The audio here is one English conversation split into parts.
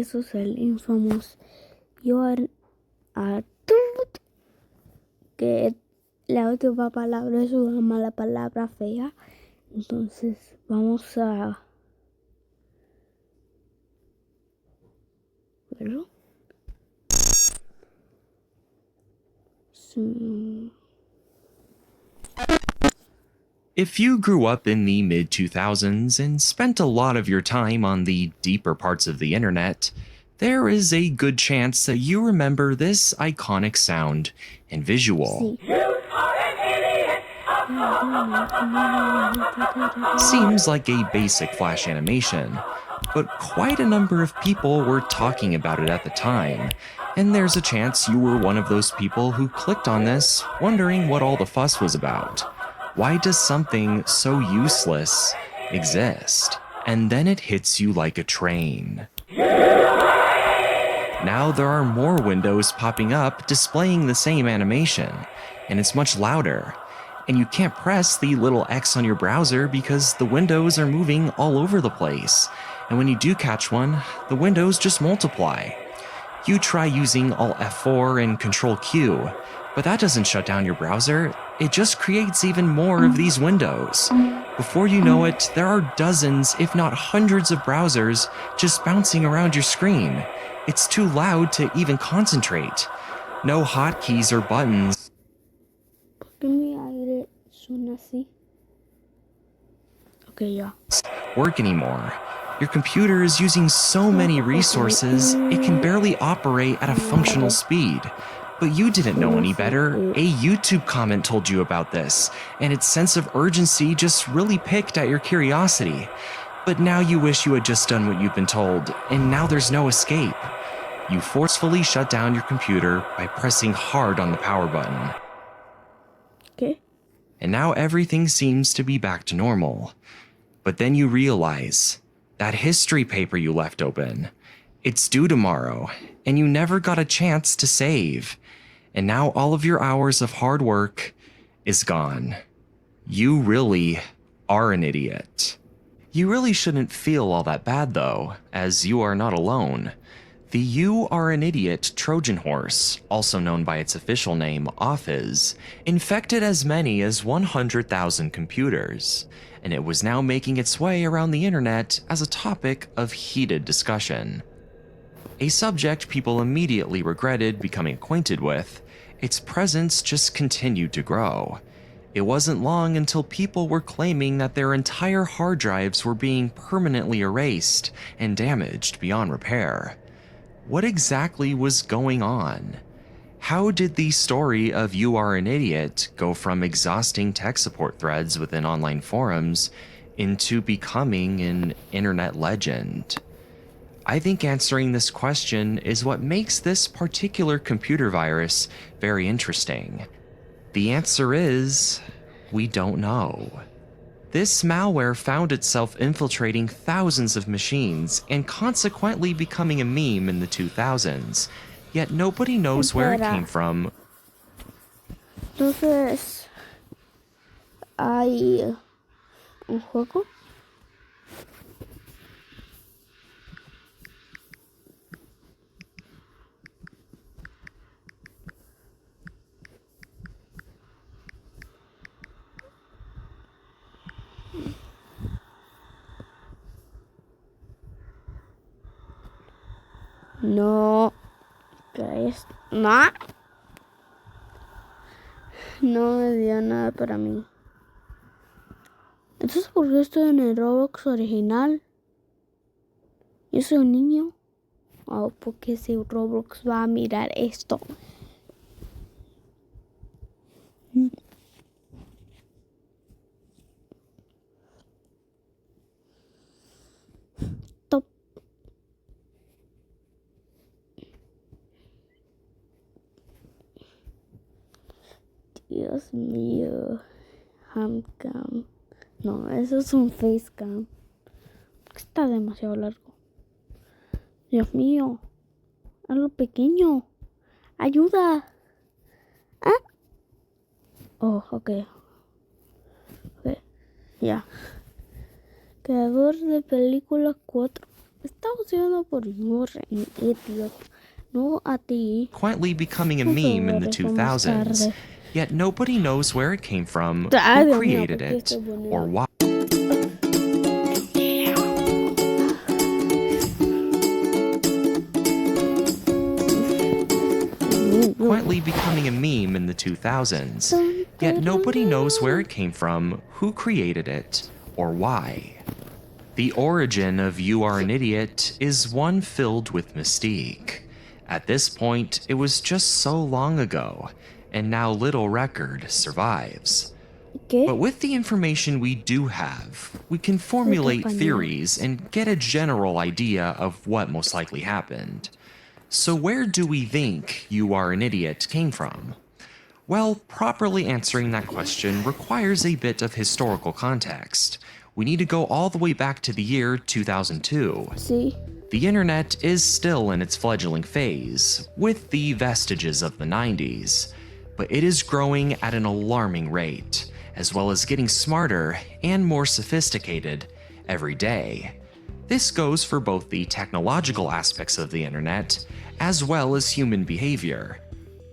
eso es el infamous YouAREan, que la última palabra es una mala palabra fea. Entonces vamos a verlo. Sí. If you grew up in the mid-2000s and spent a lot of your time on the deeper parts of the internet, there is a good chance that you remember this iconic sound and visual. Sí. Seems like a basic Flash animation, but quite a number of people were talking about it at the time, and there's a chance you were one of those people who clicked on this wondering what all the fuss was about. Why does something so useless exist? And then it hits you like a train. Now there are more windows popping up displaying the same animation, and it's much louder. And you can't press the little X on your browser because the windows are moving all over the place. And when you do catch one, the windows just multiply. You try using Alt F4 and Control Q, but that doesn't shut down your browser. It just creates even more of these windows. Before you know it, there are dozens, if not hundreds of browsers just bouncing around your screen. It's too loud to even concentrate. No hotkeys or buttons ¿Por qué mi aire suena así? Ok, ya. work anymore. Your computer is using so many resources, it can barely operate at a functional speed. But you didn't know any better. A YouTube comment told you about this, and its sense of urgency just really picked at your curiosity. But now you wish you had just done what you've been told, and now there's no escape. You forcefully shut down your computer by pressing hard on the power button. ¿Qué? And now everything seems to be back to normal. But then you realize that history paper you left open, it's due tomorrow, and you never got a chance to save. And now all of your hours of hard work is gone. You really are an idiot. You really shouldn't feel all that bad though, as you are not alone. The You Are an Idiot Trojan horse, also known by its official name Offiz, infected as many as 100,000 computers, and it was now making its way around the internet as a topic of heated discussion. A subject people immediately regretted becoming acquainted with, its presence just continued to grow. It wasn't long until people were claiming that their entire hard drives were being permanently erased and damaged beyond repair. What exactly was going on? How did the story of You Are an Idiot go from exhausting tech support threads within online forums into becoming an internet legend? I think answering this question is what makes this particular computer virus very interesting. The answer is, we don't know. This malware found itself infiltrating thousands of machines and consequently becoming a meme in the 2000s, yet nobody knows where it came from. Entonces, hay un juego. No, ¿qué es? No. No me dio nada para mí. Entonces, ¿por qué estoy en el Roblox original? Yo soy un niño. ¿O por qué si Roblox va a mirar esto? Top. Dios mío. Handcam. No, eso es un facecam. Está demasiado largo. Dios mío. Hazlo pequeño. Ayuda. ¿Ah? Oh, ok. Ok. Ya. Creador de película 4. Estamos estudiando por YouAREan, idiot. No a ti. quietly becoming a Por meme in the favor, eso más 2000s. tarde. Yet nobody knows where it came from, Ay, who Dios mío, created ¿por qué it, estoy poniendo or why. Quietly becoming a meme in the 2000s. Yet nobody knows where it came from, who created it, or why. The origin of You Are an Idiot is one filled with mystique. At this point, it was just so long ago, and now little record survives. ¿Qué? But with the information we do have, we can formulate theories and get a general idea of what most likely happened. So where do we think You Are an Idiot came from? Well, properly answering that question requires a bit of historical context. We need to go all the way back to the year 2002. Sí. The internet is still in its fledgling phase, with the vestiges of the 90s, but it is growing at an alarming rate, as well as getting smarter and more sophisticated every day. This goes for both the technological aspects of the internet, as well as human behavior.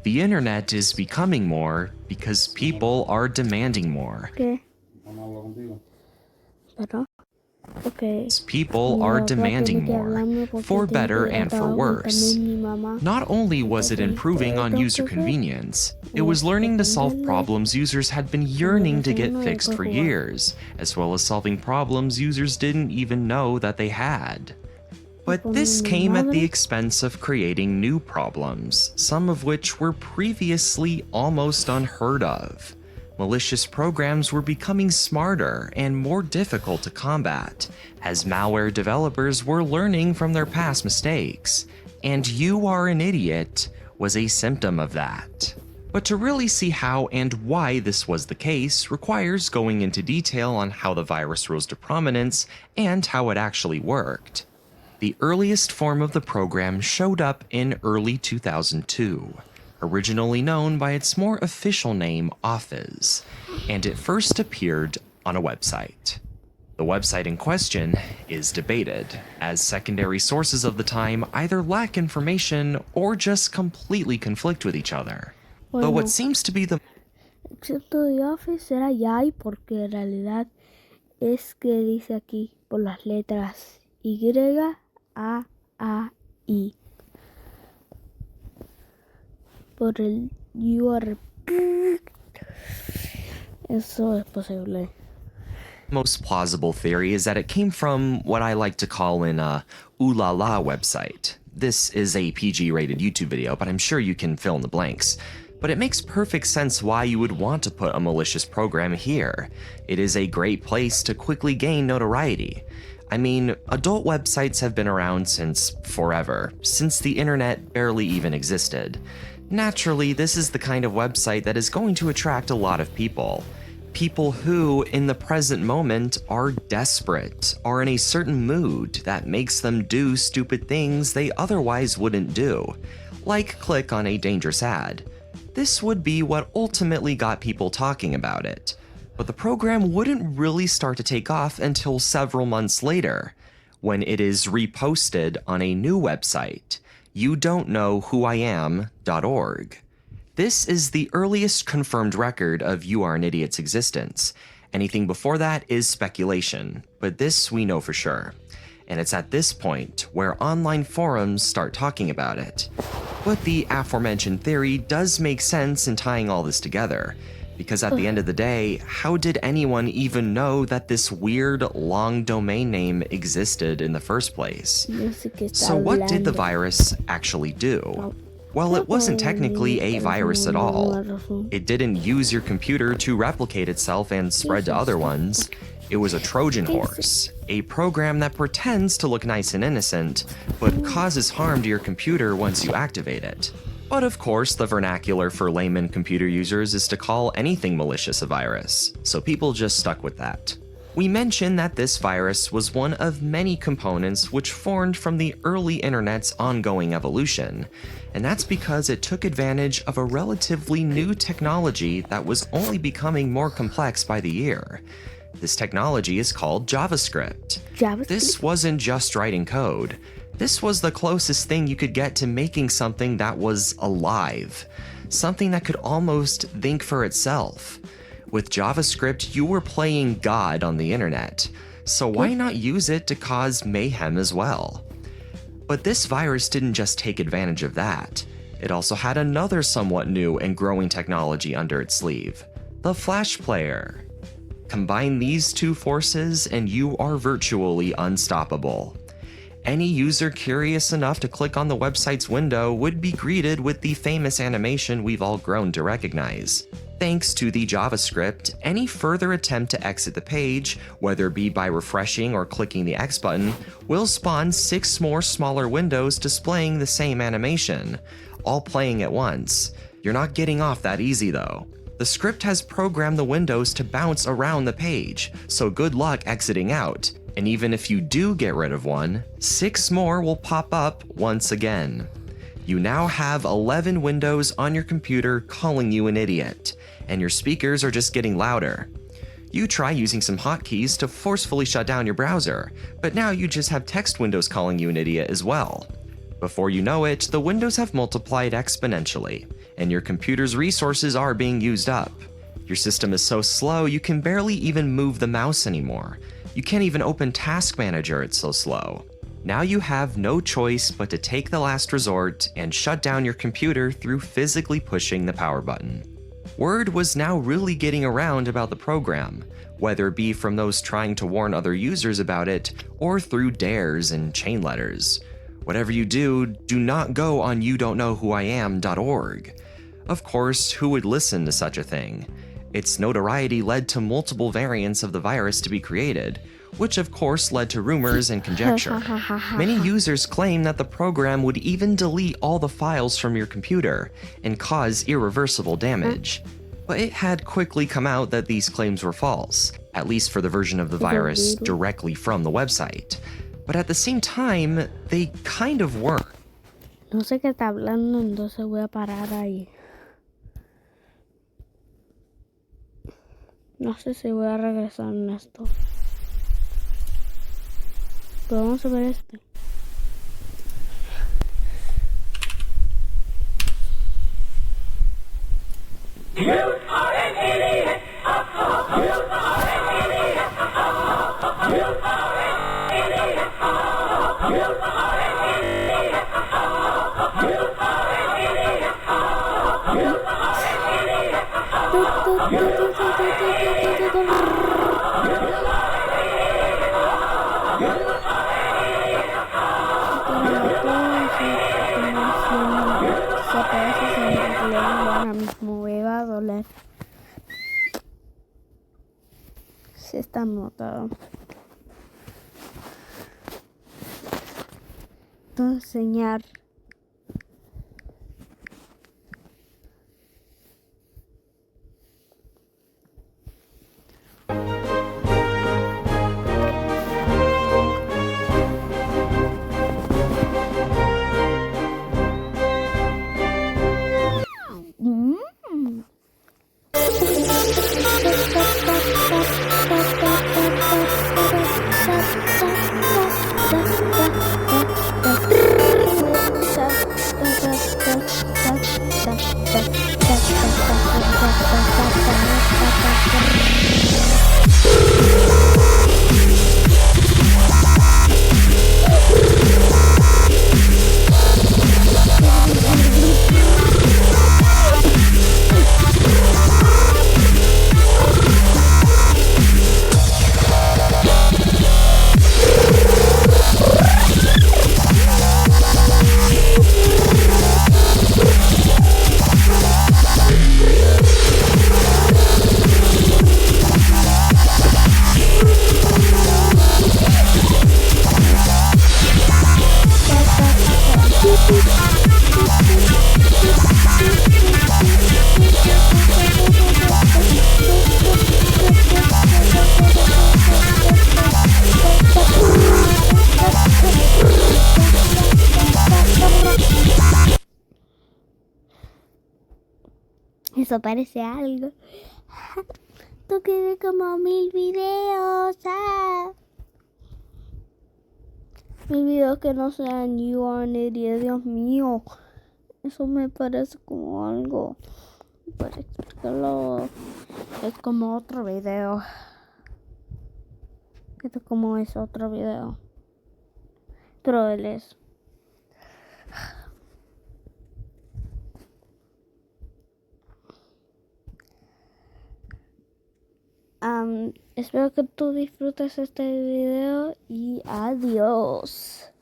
The internet is becoming more because people are demanding more. ¿Qué? Pero, okay. People Mi are papá demanding tiene que more, hablarme porque for tiene better que ir al and for trabajo y worse. también mi mamá. Not only was it improving on user convenience, it was learning to solve problems users had been yearning to get fixed for years, as well as solving problems users didn't even know that they had. But this came at the expense of creating new problems, some of which were previously almost unheard of. Malicious programs were becoming smarter and more difficult to combat, as malware developers were learning from their past mistakes. And You Are an Idiot was a symptom of that. But to really see how and why this was the case requires going into detail on how the virus rose to prominence and how it actually worked. The earliest form of the program showed up in early 2002, originally known by its more official name, Office, and it first appeared on a website. The website in question is debated, as secondary sources of the time either lack information or just completely conflict with each other. But what seems to be the Excepto The Office era Yay porque en realidad es que dice aquí por las letras Y-A-A-I. Por el UR. Eso es posible. most plausible theory is that it came from what I like to call an ooh la la website. This is a PG-rated YouTube video, but I'm sure you can fill in the blanks. But it makes perfect sense why you would want to put a malicious program here. It is a great place to quickly gain notoriety. I mean, adult websites have been around since forever, since the internet barely even existed. Naturally, this is the kind of website that is going to attract a lot of people. People who, in the present moment, are desperate, are in a certain mood that makes them do stupid things they otherwise wouldn't do, like click on a dangerous ad. This would be what ultimately got people talking about it. But the program wouldn't really start to take off until several months later, when it is reposted on a new website, youdon'tknowwhoiam.org. This is the earliest confirmed record of You Are an Idiot's existence. Anything before that is speculation, but this we know for sure. And it's at this point where online forums start talking about it. But the aforementioned theory does make sense in tying all this together, because at the end of the day, how did anyone even know that this weird, long domain name existed in the first place? So what did the virus actually do? Well, it wasn't technically a virus at all. It didn't use your computer to replicate itself and spread to other ones. It was a Trojan horse, a program that pretends to look nice and innocent, but causes harm to your computer once you activate it. But of course, the vernacular for layman computer users is to call anything malicious a virus, so people just stuck with that. We mentioned that this virus was one of many components which formed from the early internet's ongoing evolution, and that's because it took advantage of a relatively new technology that was only becoming more complex by the year. This technology is called JavaScript. JavaScript? This wasn't just writing code. This was the closest thing you could get to making something that was alive. Something that could almost think for itself. With JavaScript, you were playing God on the internet. So why not use it to cause mayhem as well? But this virus didn't just take advantage of that. It also had another somewhat new and growing technology under its sleeve, the Flash Player. Combine these two forces and you are virtually unstoppable. Any user curious enough to click on the website's window would be greeted with the famous animation we've all grown to recognize. Thanks to the JavaScript, any further attempt to exit the page, whether it be by refreshing or clicking the X button, will spawn 6 more smaller windows displaying the same animation, all playing at once. You're not getting off that easy though. The script has programmed the windows to bounce around the page, so good luck exiting out. And even if you do get rid of one, 6 more will pop up once again. You now have 11 windows on your computer calling you an idiot, and your speakers are just getting louder. You try using some hotkeys to forcefully shut down your browser, but now you just have text windows calling you an idiot as well. Before you know it, the windows have multiplied exponentially, and your computer's resources are being used up. Your system is so slow you can barely even move the mouse anymore. You can't even open Task Manager, it's so slow. Now you have no choice but to take the last resort and shut down your computer through physically pushing the power button. Word was now really getting around about the program, whether it be from those trying to warn other users about it, or through dares and chain letters. Whatever you do, do not go on youdon'tknowwhoiam.org. Of course, who would listen to such a thing? Its notoriety led to multiple variants of the virus to be created, which of course led to rumors and conjecture. Many users claim that the program would even delete all the files from your computer and cause irreversible damage. But it had quickly come out that these claims were false, at least for the version of the virus directly from the website. But at the same time, they kind of weren't. No sé qué está hablando, entonces voy a parar ahí. No sé si voy a regresar en esto. Pero vamos a ver este. You are an idiot. You are an idiot. You are an idiot. You are an idiot. You are an idiot. You are an idiot. Ahora mismo me va a doler. Si está notado. Entonces enseñar. Eso parece algo. Tú quieres como 1000 videos. Mil videos que no sean YouAREan, Dios mío. Eso me parece como algo. Para explicarlo, es como otro video. Esto como es otro video. Pero él es. Espero que tú disfrutes este video y adiós.